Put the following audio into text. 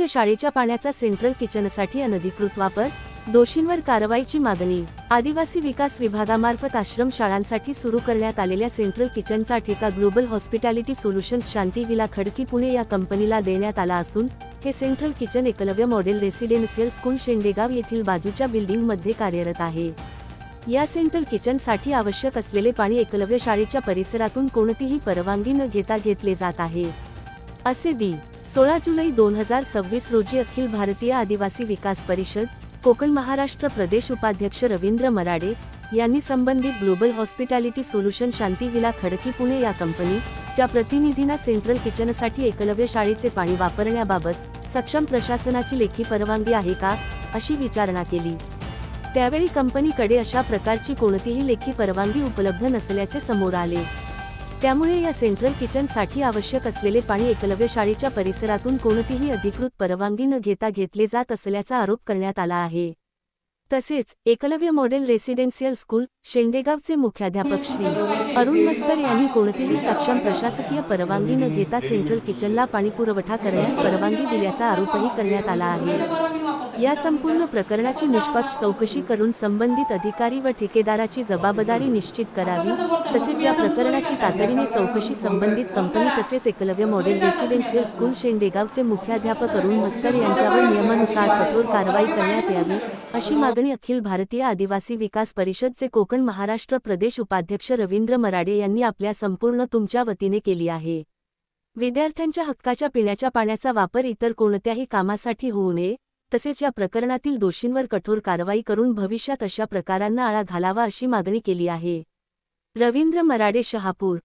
एकलव्य शाळेच्या पाण्याचा सेंट्रल किचनसाठी अनधिकृत वापर, दोषींवर कारवाईची मागणी। आदिवासी विकास विभागामार्फत आश्रम शाळांसाठी सुरू करण्यात आलेल्या सेंट्रल किचनचा ठेका global hospitality solutions Shanti Villa Khadki Pune या कंपनीला देण्यात आला असून हे central kitchen Eklavya model residential school Shendegaon येथील बाजूच्या बिल्डिंगमध्ये कार्यरत आहे। या सेंट्रल किचनसाठी आवश्यक असलेले पाणी एकलव्य शाळेच्या परिसरातून कोणतीही परवानगी न घेता घेतले जात आहे, असे दि. 16 जुलै 2026 रोजी अखिल भारतीय आदिवासी विकास परिषद कोकण महाराष्ट्र प्रदेश उपाध्यक्ष रवींद्र मराडे यांनी संबंधित ग्लोबल हॉस्पिटॅलिटी सोल्युशन शांती विला खडकी पुणे या कंपनीच्या प्रतिनिधींना सेंट्रल किचनसाठी एकलव्य शाळेचे पाणी वापरण्याबाबत सक्षम प्रशासनाची लेखी परवानगी आहे का, अशी विचारणा केली। त्यावेळी कंपनीकडे अशा प्रकारची कोणतीही लेखी परवानगी उपलब्ध नसल्याचे समोर आले। त्यामुळे या सेंट्रल किचनसाठी आवश्यक असलेले पाणी एकलव्य शाळेच्या परिसरातून कोणतीही अधिकृत परवानगी न घेता घेतले जात असल्याचा आरोप करण्यात आला आहे। तसेच एकलव्य मॉडेल रेसिडेन्शियल स्कूल शेंडेगावचे मुख्याध्यापक श्री अरुण मस्कर यांनी कोणतीही सक्षम प्रशासकीय परवानगी न घेता सेंट्रल किचनला पाणी पुरवठा करण्यास परवानगी दिल्याचा आरोपही करण्यात आला आहे। या संपूर्ण प्रकरणाची निष्पक्ष चौकशी करून संबंधित अधिकारी व ठेकेदाराची जबाबदारी निश्चित करावी, तसेच या प्रकरणाची तातडीने चौकशी संबंधित कंपनी तसेच एकलव्य मॉडेल रेसिडेन्शियल स्कूल शेंडेगावचे मुख्याध्यापक अरुण मस्कर यांच्यावर नियमानुसार कठोर कारवाई करण्यात यावी, अशी मागणी अखिल भारतीय आदिवासी विकास परिषदचे कोकण महाराष्ट्र प्रदेश उपाध्यक्ष रवींद्र मराडे यांनी आपल्या संपूर्ण तुमच्या वतीने केली आहे। विद्यार्थ्यांच्या हक्काच्या पिण्याच्या पाण्याचा वापर इतर कोणत्याही कामासाठी होऊ नये, तसेच या प्रकरणातील दोषींवर कठोर कारवाई करून भविष्यात अशा प्रकारांना आळा घालावा अशी मागणी केली आहे। रवींद्र मराडे, शहापूर।